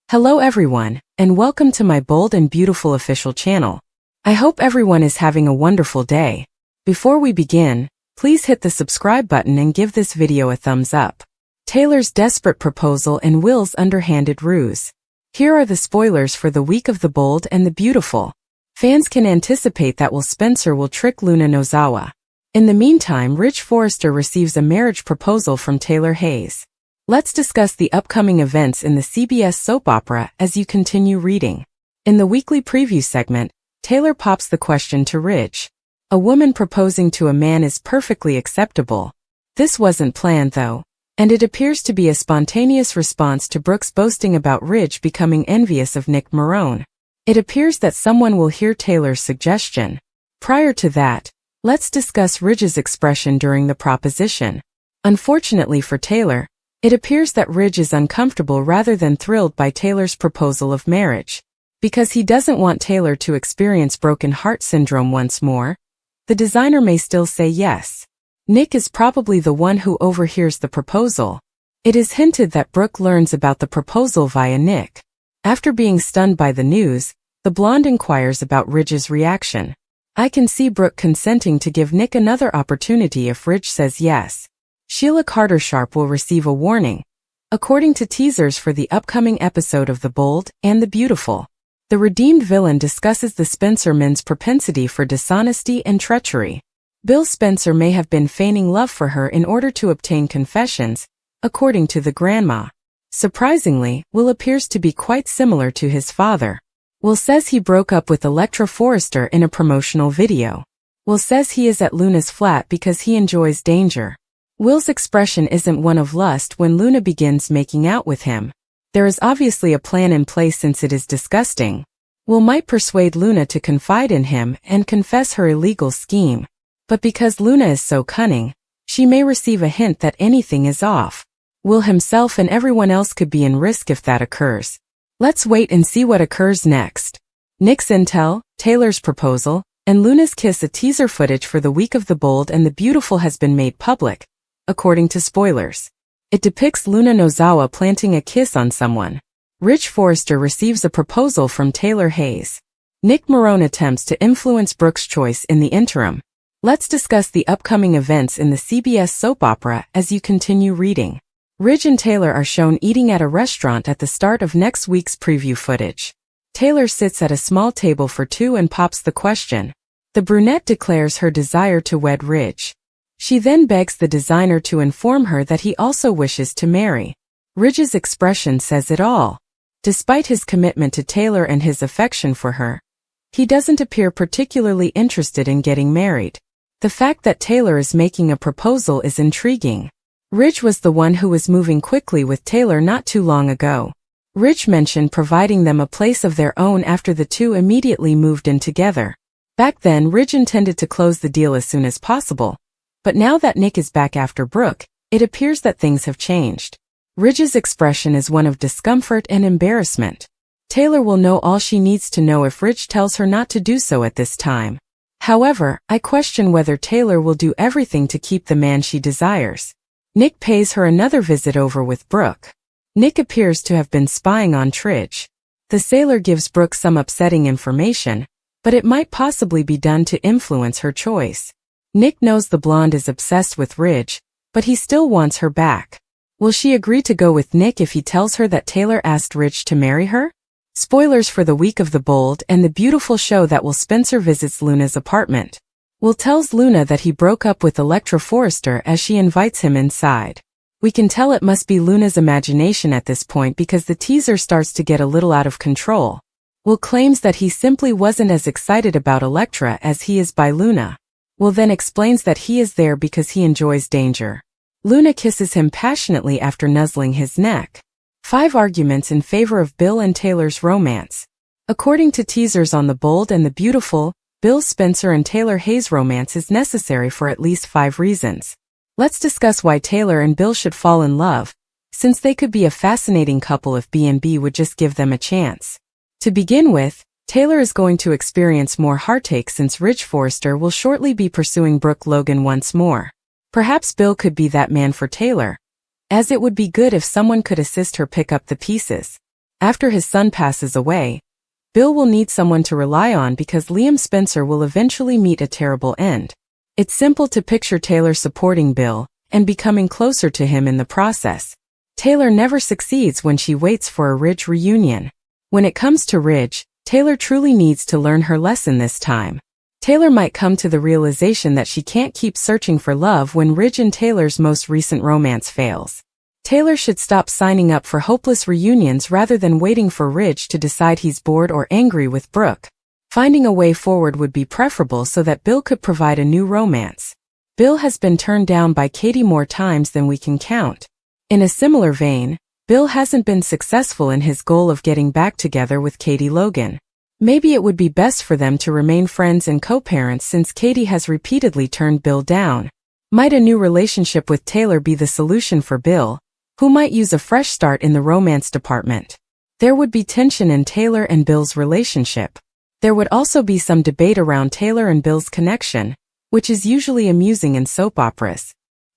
Hello everyone, and welcome to my bold and beautiful official channel. I hope everyone is having a wonderful day. Before we begin, please hit the subscribe button and give this video a thumbs up. Taylor's desperate proposal and Will's underhanded ruse. Here are the spoilers for the week of the bold and the beautiful. Fans can anticipate that Will Spencer will trick Luna Nozawa. In the meantime, Rich Forrester receives a marriage proposal from Taylor Hayes. Let's discuss the upcoming events in the CBS soap opera as you continue reading. In the weekly preview segment, Taylor pops the question to Ridge. A woman proposing to a man is perfectly acceptable. This wasn't planned though, and it appears to be a spontaneous response to Brooke's boasting about Ridge becoming envious of Nick Marone. It appears that someone will hear Taylor's suggestion. Prior to that, let's discuss Ridge's expression during the proposition. Unfortunately for Taylor, it appears that Ridge is uncomfortable rather than thrilled by Taylor's proposal of marriage. Because he doesn't want Taylor to experience broken heart syndrome once more, the designer may still say yes. Nick is probably the one who overhears the proposal. It is hinted that Brooke learns about the proposal via Nick. After being stunned by the news, the blonde inquires about Ridge's reaction. I can see Brooke consenting to give Nick another opportunity if Ridge says yes. Sheila Carter-Sharp will receive a warning, according to teasers for the upcoming episode of The Bold and the Beautiful. The redeemed villain discusses the Spencer men's propensity for dishonesty and treachery. Bill Spencer may have been feigning love for her in order to obtain confessions, according to the grandma. Surprisingly, Will appears to be quite similar to his father. Will says he broke up with Electra Forrester in a promotional video. Will says he is at Luna's flat because he enjoys danger. Will's expression isn't one of lust when Luna begins making out with him. There is obviously a plan in place since it is disgusting. Will might persuade Luna to confide in him and confess her illegal scheme. But because Luna is so cunning, she may receive a hint that anything is off. Will himself and everyone else could be in risk if that occurs. Let's wait and see what occurs next. Nick's intel, Taylor's proposal, and Luna's kiss. A teaser footage for the week of the bold and the beautiful has been made public, according to spoilers. It depicts Luna Nozawa planting a kiss on someone. Rich Forrester receives a proposal from Taylor Hayes. Nick Marone attempts to influence Brooke's choice in the interim. Let's discuss the upcoming events in the CBS soap opera as you continue reading. Ridge and Taylor are shown eating at a restaurant at the start of next week's preview footage. Taylor sits at a small table for two and pops the question. The brunette declares her desire to wed Ridge. She then begs the designer to inform her that he also wishes to marry. Ridge's expression says it all. Despite his commitment to Taylor and his affection for her, he doesn't appear particularly interested in getting married. The fact that Taylor is making a proposal is intriguing. Ridge was the one who was moving quickly with Taylor not too long ago. Ridge mentioned providing them a place of their own after the two immediately moved in together. Back then, Ridge intended to close the deal as soon as possible. But now that Nick is back after Brooke, it appears that things have changed. Ridge's expression is one of discomfort and embarrassment. Taylor will know all she needs to know if Ridge tells her not to do so at this time. However, I question whether Taylor will do everything to keep the man she desires. Nick pays her another visit over with Brooke. Nick appears to have been spying on Ridge. The sailor gives Brooke some upsetting information, but it might possibly be done to influence her choice. Nick knows the blonde is obsessed with Ridge, but he still wants her back. Will she agree to go with Nick if he tells her that Taylor asked Ridge to marry her? Spoilers for the week of the bold and the beautiful show that Will Spencer visits Luna's apartment. Will tells Luna that he broke up with Electra Forrester as she invites him inside. We can tell it must be Luna's imagination at this point because the teaser starts to get a little out of control. Will claims that he simply wasn't as excited about Electra as he is by Luna. Will then explains that he is there because he enjoys danger. Luna kisses him passionately after nuzzling his neck. 5 arguments in favor of Bill and Taylor's romance. According to teasers on The Bold and the Beautiful, Bill Spencer and Taylor Hayes' romance is necessary for at least 5 reasons. Let's discuss why Taylor and Bill should fall in love, since they could be a fascinating couple if B&B would just give them a chance. To begin with, Taylor is going to experience more heartache since Rich Forrester will shortly be pursuing Brooke Logan once more. Perhaps Bill could be that man for Taylor, as it would be good if someone could assist her pick up the pieces. After his son passes away, Bill will need someone to rely on because Liam Spencer will eventually meet a terrible end. It's simple to picture Taylor supporting Bill and becoming closer to him in the process. Taylor never succeeds when she waits for a Ridge reunion. When it comes to Ridge, Taylor truly needs to learn her lesson this time. Taylor might come to the realization that she can't keep searching for love when Ridge and Taylor's most recent romance fails. Taylor should stop signing up for hopeless reunions rather than waiting for Ridge to decide he's bored or angry with Brooke. Finding a way forward would be preferable so that Bill could provide a new romance. Bill has been turned down by Katie more times than we can count. In a similar vein, Bill hasn't been successful in his goal of getting back together with Katie Logan. Maybe it would be best for them to remain friends and co-parents since Katie has repeatedly turned Bill down. Might a new relationship with Taylor be the solution for Bill, who might use a fresh start in the romance department? There would be tension in Taylor and Bill's relationship. There would also be some debate around Taylor and Bill's connection, which is usually amusing in soap operas.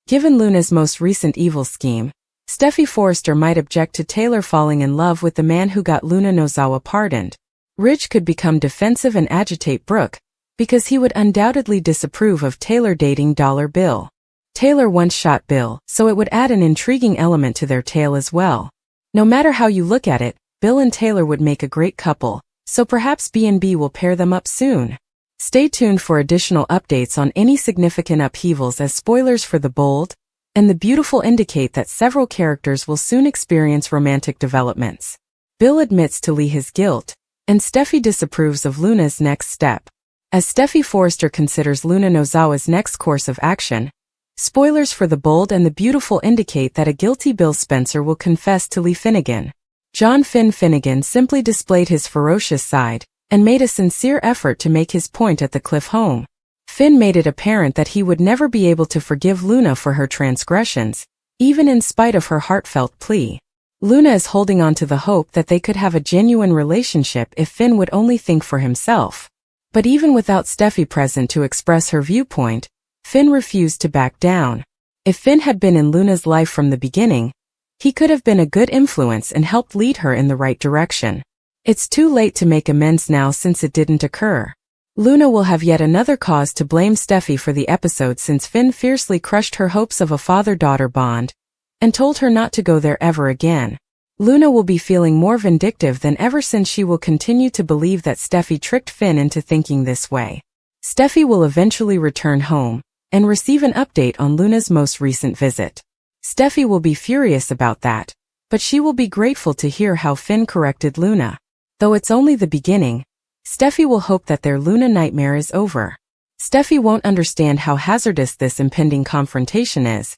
Given Luna's most recent evil scheme, Steffi Forrester might object to Taylor falling in love with the man who got Luna Nozawa pardoned. Ridge could become defensive and agitate Brooke, because he would undoubtedly disapprove of Taylor dating Dollar Bill. Taylor once shot Bill, so it would add an intriguing element to their tale as well. No matter how you look at it, Bill and Taylor would make a great couple, so perhaps B&B will pair them up soon. Stay tuned for additional updates on any significant upheavals as spoilers for The Bold and the Beautiful indicate that several characters will soon experience romantic developments. Bill admits to Lee his guilt, and Steffi disapproves of Luna's next step. As Steffi Forrester considers Luna Nozawa's next course of action, spoilers for The Bold and the Beautiful indicate that a guilty Bill Spencer will confess to Lee Finnegan. John Finn Finnegan simply displayed his ferocious side and made a sincere effort to make his point at the Cliff home. Finn made it apparent that he would never be able to forgive Luna for her transgressions, even in spite of her heartfelt plea. Luna is holding on to the hope that they could have a genuine relationship if Finn would only think for himself. But even without Steffi present to express her viewpoint, Finn refused to back down. If Finn had been in Luna's life from the beginning, he could have been a good influence and helped lead her in the right direction. It's too late to make amends now since it didn't occur. Luna will have yet another cause to blame Steffi for the episode since Finn fiercely crushed her hopes of a father-daughter bond and told her not to go there ever again. Luna will be feeling more vindictive than ever since she will continue to believe that Steffi tricked Finn into thinking this way. Steffi will eventually return home and receive an update on Luna's most recent visit. Steffi will be furious about that, but she will be grateful to hear how Finn corrected Luna. Though it's only the beginning, Steffi will hope that their Luna nightmare is over. Steffi won't understand how hazardous this impending confrontation is,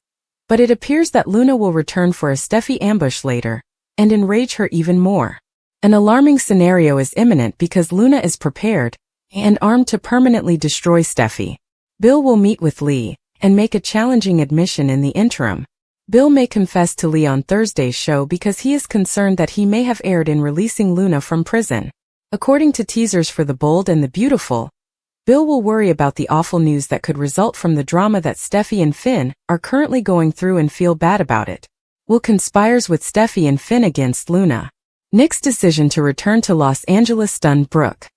but it appears that Luna will return for a Steffi ambush later and enrage her even more. An alarming scenario is imminent because Luna is prepared and armed to permanently destroy Steffi. Bill will meet with Lee and make a challenging admission in the interim. Bill may confess to Lee on Thursday's show because he is concerned that he may have erred in releasing Luna from prison. According to teasers for The Bold and the Beautiful, Bill will worry about the awful news that could result from the drama that Steffi and Finn are currently going through and feel bad about it. Will conspires with Steffi and Finn against Luna. Nick's decision to return to Los Angeles stunned Brooke.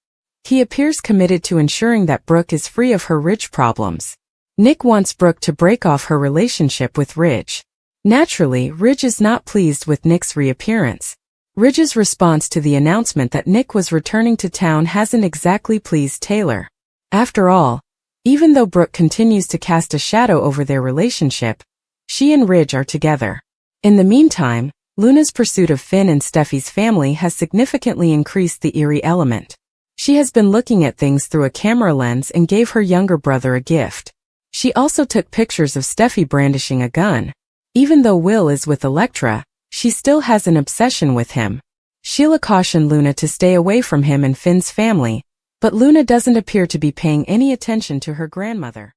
He appears committed to ensuring that Brooke is free of her Ridge problems. Nick wants Brooke to break off her relationship with Ridge. Naturally, Ridge is not pleased with Nick's reappearance. Ridge's response to the announcement that Nick was returning to town hasn't exactly pleased Taylor. After all, even though Brooke continues to cast a shadow over their relationship, she and Ridge are together. In the meantime, Luna's pursuit of Finn and Steffi's family has significantly increased the eerie element. She has been looking at things through a camera lens and gave her younger brother a gift. She also took pictures of Steffi brandishing a gun. Even though Will is with Elektra, she still has an obsession with him. Sheila cautioned Luna to stay away from him and Finn's family, but Luna doesn't appear to be paying any attention to her grandmother.